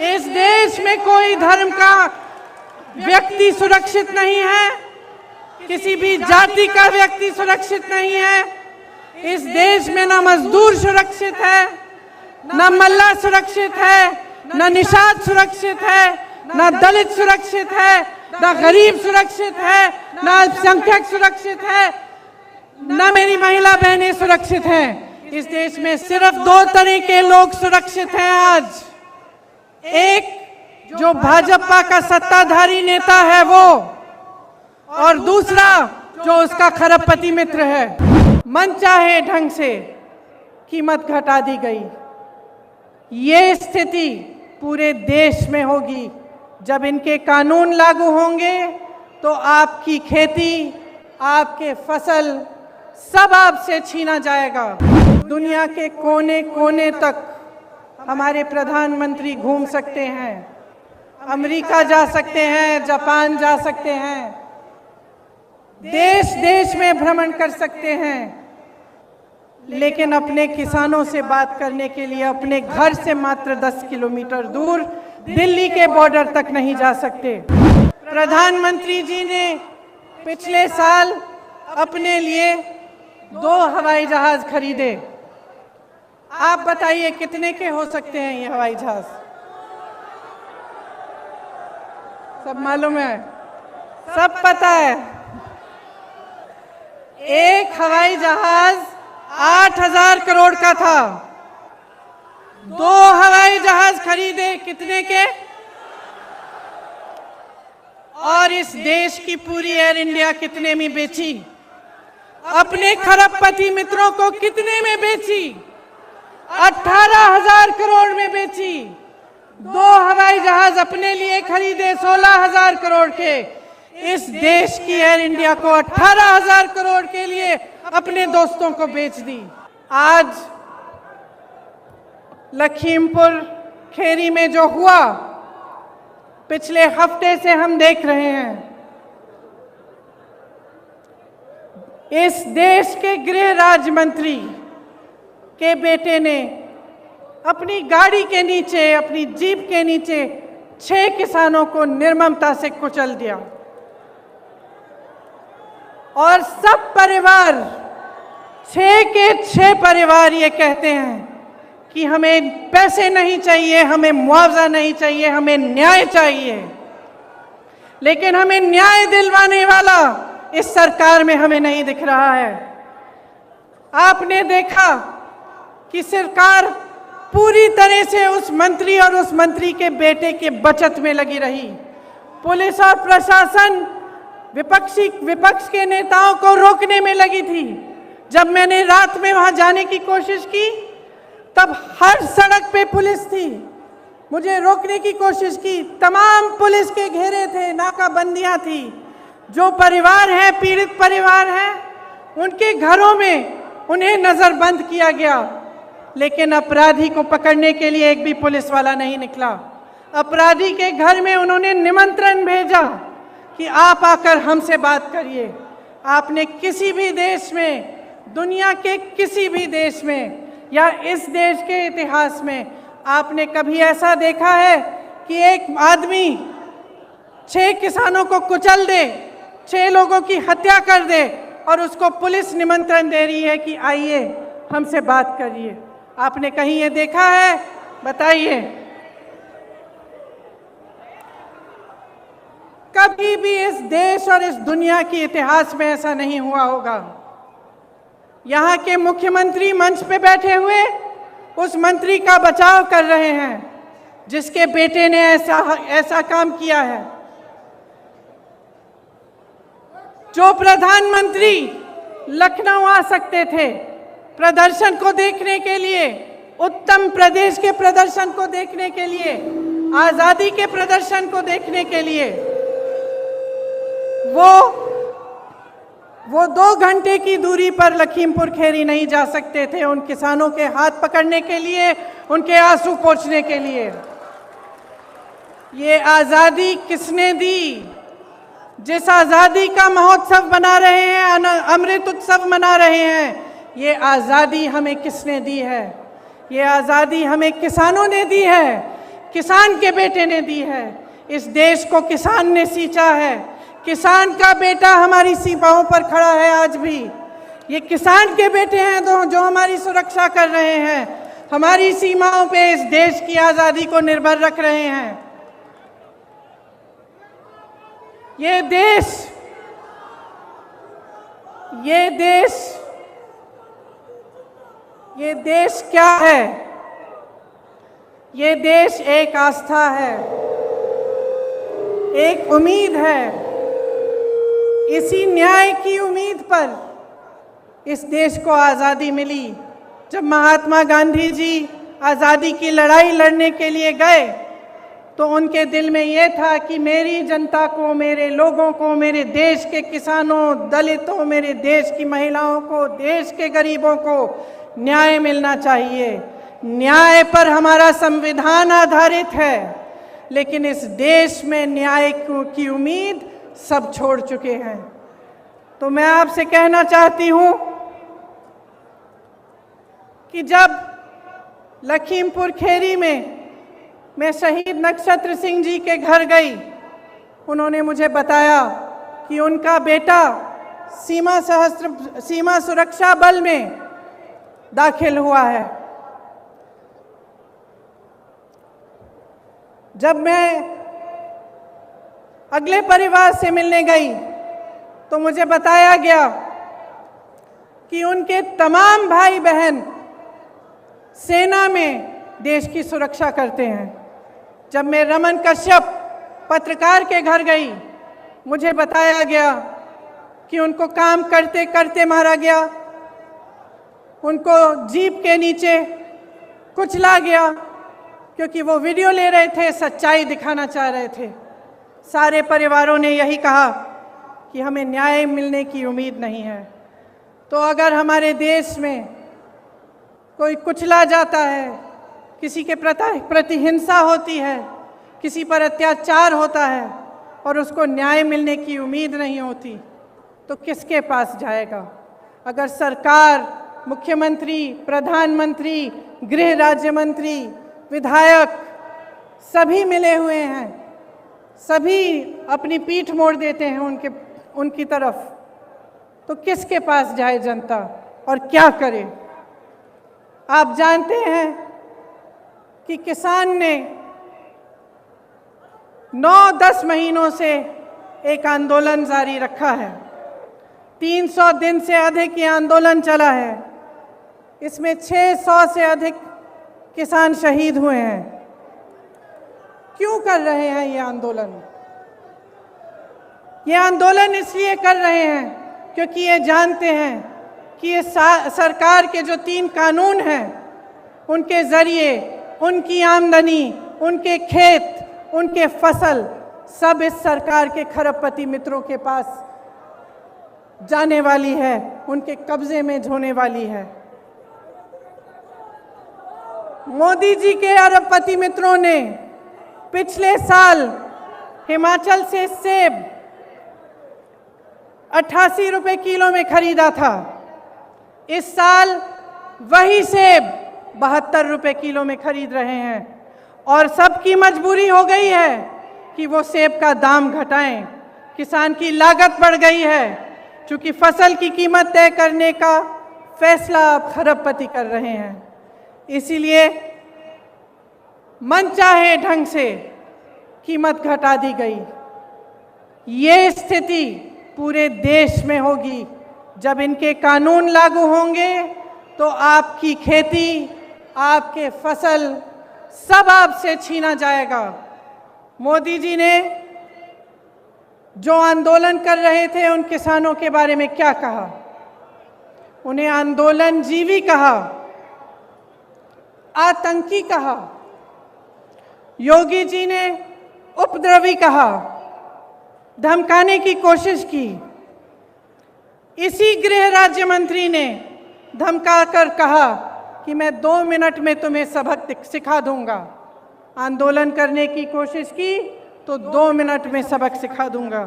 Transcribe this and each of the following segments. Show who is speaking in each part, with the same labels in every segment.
Speaker 1: इस देश में कोई धर्म का व्यक्ति सुरक्षित नहीं है, किसी भी जाति का व्यक्ति सुरक्षित नहीं है। इस देश में ना मजदूर सुरक्षित है, ना मल्ला सुरक्षित है, ना निषाद सुरक्षित है, ना दलित सुरक्षित है, ना गरीब सुरक्षित है, ना अल्पसंख्यक सुरक्षित है, ना मेरी महिला बहनें सुरक्षित हैं। इस देश में सिर्फ दो तरह के लोग सुरक्षित हैं आज। एक जो भाजपा का सत्ताधारी नेता है वो, और दूसरा जो उसका खरबपति मित्र है। मनचाहे ढंग से कीमत घटा दी गई। ये स्थिति पूरे देश में होगी। जब इनके कानून लागू होंगे तो आपकी खेती, आपके फसल सब आपसे छीना जाएगा। दुनिया के कोने कोने तक हमारे प्रधानमंत्री घूम सकते हैं, अमेरिका जा सकते हैं, जापान जा सकते हैं, देश देश में भ्रमण कर सकते हैं, लेकिन अपने किसानों से बात करने के लिए अपने घर से मात्र 10 किलोमीटर दूर दिल्ली के बॉर्डर तक नहीं जा सकते। प्रधानमंत्री जी ने पिछले साल अपने लिए 2 हवाई जहाज खरीदे। आप बताइए कितने के हो सकते हैं ये हवाई जहाज? सब मालूम है, सब पता है। एक हवाई जहाज 8,000 करोड़ का था। 2 हवाई जहाज खरीदे कितने के? और इस देश की पूरी एयर इंडिया कितने में बेची? अपने खरबपति मित्रों को कितने में बेची? 18,000 करोड़ में बेची। 2 हवाई जहाज अपने लिए खरीदे 16,000 करोड़ के। इस देश की एयर इंडिया को 18,000 करोड़ के लिए अपने दोस्तों को बेच दी। आज लखीमपुर खेरी में जो हुआ, पिछले हफ्ते से हम देख रहे हैं। इस देश के गृह राज्य मंत्री के बेटे ने अपनी गाड़ी के नीचे, अपनी जीप के नीचे 6 किसानों को निर्ममता से कुचल दिया। और सब परिवार, 6 के 6 परिवार ये कहते हैं कि हमें पैसे नहीं चाहिए, हमें मुआवजा नहीं चाहिए, हमें न्याय चाहिए। लेकिन हमें न्याय दिलवाने वाला इस सरकार में हमें नहीं दिख रहा है। आपने देखा कि सरकार पूरी तरह से उस मंत्री और उस मंत्री के बेटे के बचत में लगी रही। पुलिस और प्रशासन विपक्ष के नेताओं को रोकने में लगी थी। जब मैंने रात में वहां जाने की कोशिश की तब हर सड़क पे पुलिस थी, मुझे रोकने की कोशिश की, तमाम पुलिस के घेरे थे, नाकाबंदियां थी। जो परिवार हैं, पीड़ित परिवार हैं, उनके घरों में उन्हें नजरबंद किया गया, लेकिन अपराधी को पकड़ने के लिए एक भी पुलिस वाला नहीं निकला। अपराधी के घर में उन्होंने निमंत्रण भेजा कि आप आकर हमसे बात करिए। आपने किसी भी देश में, दुनिया के किसी भी देश में या इस देश के इतिहास में आपने कभी ऐसा देखा है कि एक आदमी 6 किसानों को कुचल दे, 6 लोगों की हत्या कर दे और उसको पुलिस निमंत्रण दे रही है कि आइए हमसे बात करिए? आपने कहीं ये देखा है? बताइए। कभी भी इस देश और इस दुनिया के इतिहास में ऐसा नहीं हुआ होगा। यहाँ के मुख्यमंत्री मंच पे बैठे हुए उस मंत्री का बचाव कर रहे हैं जिसके बेटे ने ऐसा काम किया है। जो प्रधानमंत्री लखनऊ आ सकते थे प्रदर्शन को देखने के लिए, उत्तर प्रदेश के प्रदर्शन को देखने के लिए, आजादी के प्रदर्शन को देखने के लिए, वो 2 घंटे की दूरी पर लखीमपुर खेरी नहीं जा सकते थे उन किसानों के हाथ पकड़ने के लिए, उनके आंसू पोंछने के लिए। ये आजादी किसने दी? जिस आजादी का महोत्सव मना रहे हैं, अमृत उत्सव मना रहे हैं, ये आजादी हमें किसने दी है? ये आजादी हमें किसानों ने दी है। किसान के बेटे ने दी है। इस देश को किसान ने सींचा है। किसान का बेटा हमारी सीमाओं पर खड़ा है आज भी। ये किसान के बेटे हैं जो हमारी सुरक्षा कर रहे हैं, हमारी सीमाओं पे इस देश की आजादी को निर्भर रख रहे हैं। ये देश क्या है? ये देश एक आस्था है, एक उम्मीद है। इसी न्याय की उम्मीद पर इस देश को आज़ादी मिली। जब महात्मा गांधी जी आज़ादी की लड़ाई लड़ने के लिए गए तो उनके दिल में ये था कि मेरी जनता को, मेरे लोगों को, मेरे देश के किसानों, दलितों, मेरे देश की महिलाओं को, देश के गरीबों को न्याय मिलना चाहिए। न्याय पर हमारा संविधान आधारित है, लेकिन इस देश में न्याय की उम्मीद सब छोड़ चुके हैं। तो मैं आपसे कहना चाहती हूं कि जब लखीमपुर खीरी में मैं शहीद नक्षत्र सिंह जी के घर गई, उन्होंने मुझे बताया कि उनका बेटा सीमा सुरक्षा बल में दाखिल हुआ है। जब मैं अगले परिवार से मिलने गई तो मुझे बताया गया कि उनके तमाम भाई बहन सेना में देश की सुरक्षा करते हैं। जब मैं रमन कश्यप पत्रकार के घर गई, मुझे बताया गया कि उनको काम करते करते मारा गया, उनको जीप के नीचे कुचला गया क्योंकि वो वीडियो ले रहे थे, सच्चाई दिखाना चाह रहे थे। सारे परिवारों ने यही कहा कि हमें न्याय मिलने की उम्मीद नहीं है। तो अगर हमारे देश में कोई कुचला जाता है, किसी के प्रति हिंसा होती है, किसी पर अत्याचार होता है और उसको न्याय मिलने की उम्मीद नहीं होती, तो किसके पास जाएगा? अगर सरकार, मुख्यमंत्री, प्रधानमंत्री, गृह राज्य मंत्री, विधायक सभी मिले हुए हैं, सभी अपनी पीठ मोड़ देते हैं उनकी तरफ, तो किसके पास जाए जनता और क्या करे? आप जानते हैं कि किसान ने 9-10 महीनों से एक आंदोलन जारी रखा है। 300 दिन से अधिक ये आंदोलन चला है। इसमें 600 से अधिक किसान शहीद हुए हैं। क्यों कर रहे हैं ये आंदोलन? ये आंदोलन इसलिए कर रहे हैं क्योंकि ये जानते हैं कि ये सरकार के जो 3 कानून हैं, उनके ज़रिए उनकी आमदनी, उनके खेत, उनके फसल सब इस सरकार के खरबपति मित्रों के पास जाने वाली है, उनके कब्जे में होने वाली है। मोदी जी के अरबपति मित्रों ने पिछले साल हिमाचल से सेब 88 रुपए किलो में खरीदा था। इस साल वही सेब 72 रुपए किलो में खरीद रहे हैं और सबकी मजबूरी हो गई है कि वो सेब का दाम घटाएं। किसान की लागत बढ़ गई है, क्योंकि फसल की कीमत तय करने का फैसला अब खरबपति कर रहे हैं। इसीलिए मनचाहे ढंग से कीमत घटा दी गई। ये स्थिति पूरे देश में होगी। जब इनके कानून लागू होंगे तो आपकी खेती, आपके फसल सब आपसे छीना जाएगा। मोदी जी ने जो आंदोलन कर रहे थे उन किसानों के बारे में क्या कहा? उन्हें आंदोलनजीवी कहा, आतंकी कहा, योगी जी ने उपद्रवी कहा, धमकाने की कोशिश की। इसी गृह राज्य मंत्री ने धमकाकर कहा कि मैं 2 मिनट में तुम्हें सबक सिखा दूंगा। आंदोलन करने की कोशिश की तो 2 मिनट में सबक सिखा दूंगा।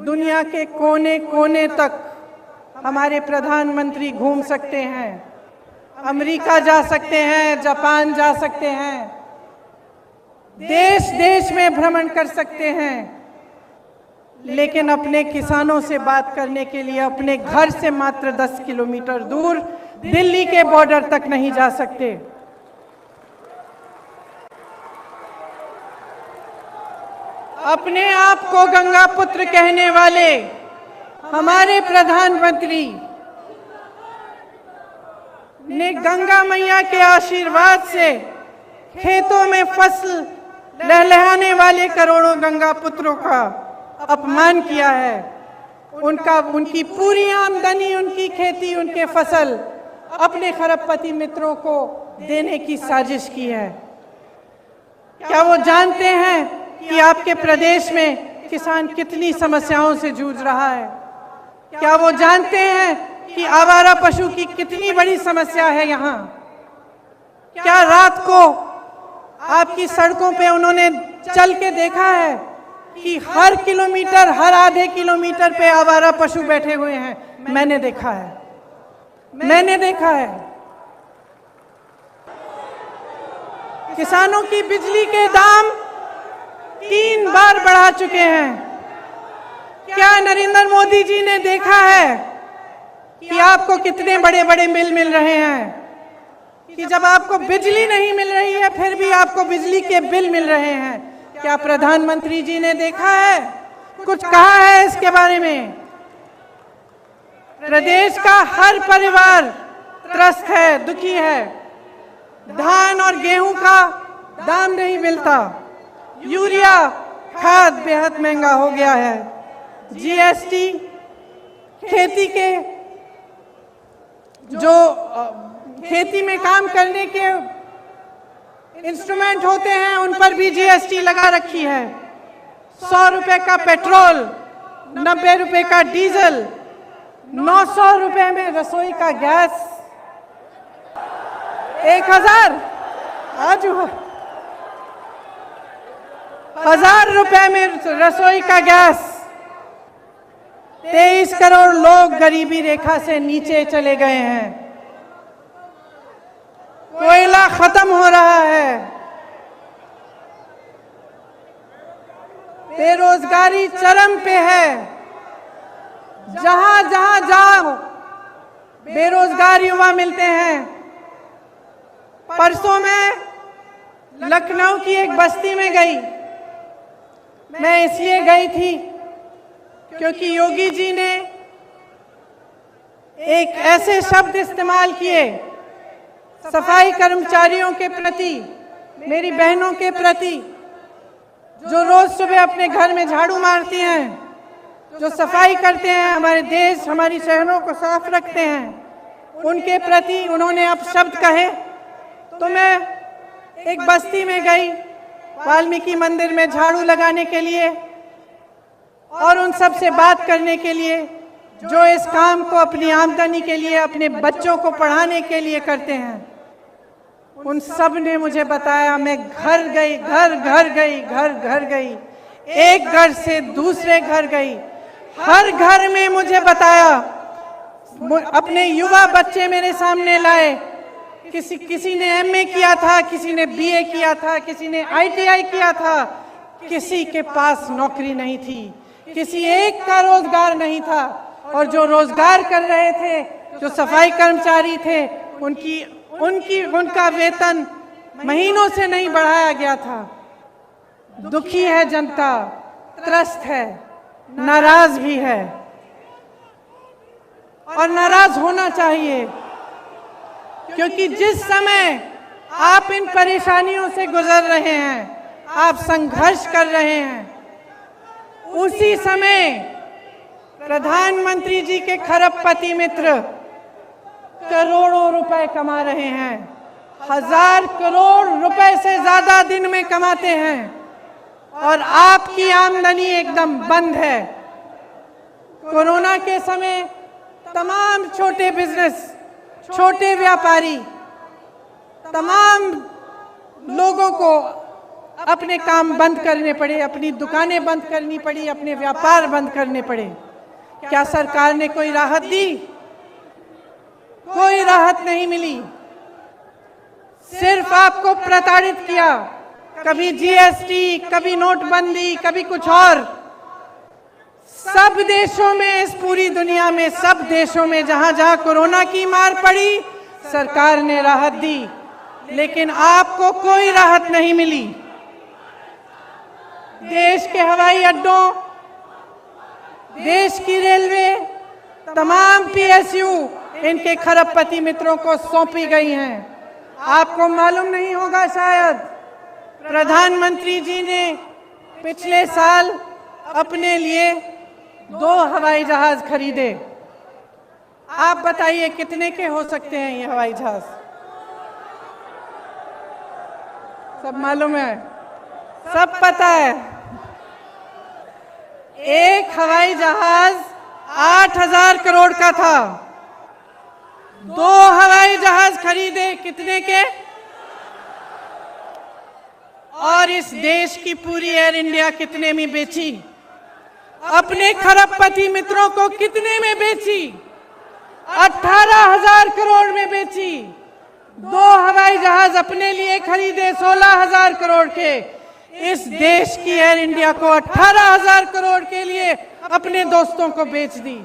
Speaker 1: दुनिया के कोने कोने तक हमारे प्रधानमंत्री घूम सकते हैं अमेरिका जा सकते हैं, जापान जा सकते हैं, देश देश में भ्रमण कर सकते हैं, लेकिन अपने किसानों से बात करने के लिए अपने घर से मात्र 10 किलोमीटर दूर दिल्ली के बॉर्डर तक नहीं जा सकते। अपने आप को गंगा पुत्र कहने वाले हमारे प्रधानमंत्री ने गंगा मैया के आशीर्वाद से खेतों में फसल लहलहाने वाले करोड़ों गंगा पुत्रों का अपमान किया है। उनकी पूरी आमदनी, उनकी खेती, उनके फसल अपने खरबपति मित्रों को देने की साजिश की है। क्या वो जानते हैं कि आपके प्रदेश में किसान कितनी समस्याओं से जूझ रहा है? क्या वो जानते हैं कि आवारा पशु की कितनी बड़ी समस्या है यहाँ? क्या रात को आपकी सड़कों पे उन्होंने चल के देखा है कि हर किलोमीटर, हर आधे किलोमीटर पे आवारा पशु बैठे हुए हैं? मैंने देखा है, मैंने देखा है। किसानों की बिजली के दाम 3 बार बढ़ा चुके हैं। क्या नरेंद्र मोदी जी ने देखा है कि आपको कितने बड़े बड़े बिल मिल रहे हैं? कि जब आपको बिजली नहीं मिल रही है फिर भी आपको बिजली के बिल मिल रहे हैं। क्या प्रधानमंत्री जी ने देखा है, कुछ कहा है इसके बारे में? प्रदेश का हर परिवार त्रस्त है, दुखी है। धान और गेहूं का दाम नहीं मिलता, यूरिया खाद बेहद महंगा हो गया है, जीएसटी, खेती के जो खेती में काम करने के इंस्ट्रूमेंट होते हैं उन पर भी जीएसटी लगा रखी है। 100 रुपए का पेट्रोल, 90 रुपए का डीजल, 900 रुपए में रसोई का गैस, 1000 आज 1000 रुपए में रसोई का गैस। 23 करोड़ लोग गरीबी रेखा से नीचे चले गए हैं। कोयला खत्म हो रहा है। बेरोजगारी चरम पे है। जहां जहां जाओ बेरोजगार युवा मिलते हैं। परसों मैं लखनऊ की एक बस्ती में गई। मैं इसलिए गई थी क्योंकि योगी जी ने एक ऐसे शब्द इस्तेमाल किए सफाई कर्मचारियों के प्रति, मेरी बहनों के प्रति, जो रोज सुबह अपने घर में झाड़ू मारती हैं, जो सफाई करते हैं, हमारे देश, हमारी शहरों को साफ रखते हैं, उनके प्रति उन्होंने अब शब्द कहे। तो मैं एक बस्ती में गई वाल्मीकि मंदिर में झाड़ू लगाने के लिए और उन सब से बात करने के लिए जो इस काम को अपनी आमदनी के लिए, अपने बच्चों को पढ़ाने के लिए करते हैं। उन सब ने मुझे बताया, मैं घर गई, घर घर गई, एक घर से दूसरे घर गई, हर घर में मुझे बताया, अपने युवा बच्चे मेरे सामने लाए। किसी ने एमए किया था, किसी ने बीए किया था, किसी ने आईटीआई किया था, किसी के पास नौकरी नहीं थी, किसी एक का रोजगार नहीं था। और जो रोजगार कर रहे थे, जो सफाई कर्मचारी थे, उनका वेतन महीनों से नहीं बढ़ाया गया था। दुखी है जनता, त्रस्त है, नाराज भी है और नाराज होना चाहिए, क्योंकि जिस समय आप इन परेशानियों से गुजर रहे हैं, आप संघर्ष कर रहे हैं, उसी समय प्रधानमंत्री जी के खरबपति मित्र करोड़ों रुपए कमा रहे हैं। 1000 करोड़ रुपए से ज्यादा दिन में कमाते हैं और आपकी आमदनी एकदम बंद है। कोरोना के समय तमाम छोटे बिजनेस, छोटे व्यापारी, तमाम लोगों को अपने काम बंद करने पड़े, अपनी दुकानें बंद करनी पड़ी, अपने व्यापार बंद करने पड़े। क्या सरकार ने कोई राहत दी? कोई राहत नहीं मिली। सिर्फ आपको प्रताड़ित किया। कभी जीएसटी, कभी नोटबंदी, कभी कुछ और। सब देशों में, इस पूरी दुनिया में सब देशों में जहां जहां कोरोना की मार पड़ी, सरकार ने राहत दी, लेकिन आपको कोई राहत नहीं मिली। देश के हवाई अड्डों, देश की रेलवे, तमाम पीएसयू इनके खरबपति मित्रों को सौंपी गई हैं। आपको मालूम नहीं होगा शायद, प्रधानमंत्री जी ने पिछले साल अपने लिए 2 हवाई जहाज खरीदे। आप बताइए कितने के हो सकते हैं ये हवाई जहाज? सब मालूम है, सब पता है। एक हवाई जहाज 8,000 करोड़ का था। 2 हवाई जहाज खरीदे, कितने के? और इस देश की पूरी एयर इंडिया कितने में बेची? अपने खरबपति मित्रों को कितने में बेची? 18,000 करोड़ में बेची। 2 हवाई जहाज अपने लिए खरीदे 16,000 करोड़ के। इस देश की एयर इंडिया को 18,000 करोड़ के लिए अपने दोस्तों को बेच दी।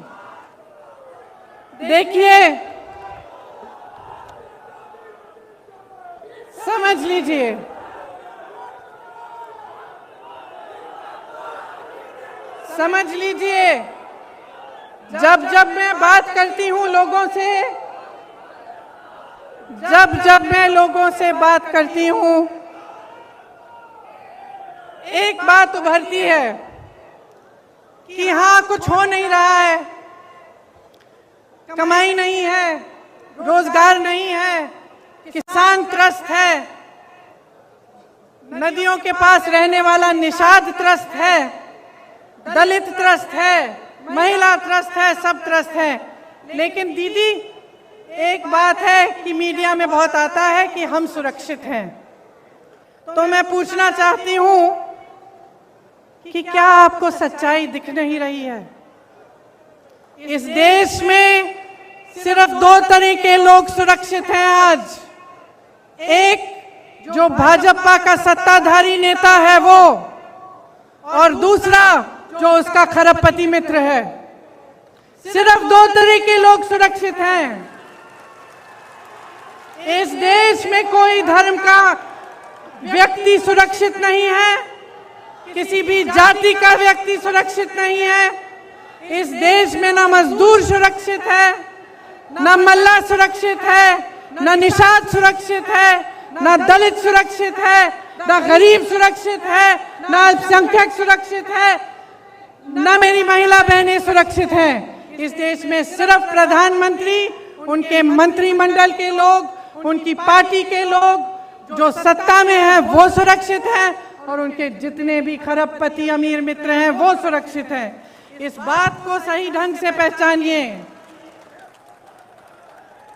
Speaker 1: देखिए, समझ लीजिए, समझ लीजिए, जब जब मैं बात करती हूं लोगों से, जब मैं लोगों से बात करती हूं, एक बात उभरती है कि हाँ, कुछ हो नहीं रहा है, कमाई नहीं है, रोजगार नहीं है, किसान त्रस्त है, नदियों के पास रहने वाला निषाद त्रस्त है, दलित त्रस्त है, महिला त्रस्त है, सब त्रस्त है। लेकिन दीदी, एक बात है कि मीडिया में बहुत आता है कि हम सुरक्षित हैं। तो मैं पूछना चाहती हूं कि क्या आपको सच्चाई दिख नहीं रही है? इस देश में सिर्फ 2 तरह के लोग सुरक्षित हैं आज। एक, जो भाजपा का सत्ताधारी नेता है वो, और दूसरा जो उसका खरबपति मित्र है। सिर्फ 2 तरह के लोग सुरक्षित हैं। इस देश में कोई धर्म का व्यक्ति सुरक्षित नहीं है, किसी भी जाति का व्यक्ति सुरक्षित नहीं है। इस देश में ना मजदूर सुरक्षित है, ना मल्ला सुरक्षित है, ना निषाद सुरक्षित है, ना दलित सुरक्षित है, ना गरीब सुरक्षित है, ना अल्पसंख्यक सुरक्षित है, ना मेरी महिला बहनें सुरक्षित हैं। इस देश में सिर्फ प्रधानमंत्री, उनके मंत्रिमंडल के लोग, उनकी पार्टी के लोग जो सत्ता में हैं वो सुरक्षित हैं, और उनके जितने भी खरबपति अमीर मित्र हैं वो सुरक्षित हैं। इस बात को सही ढंग से पहचानिए।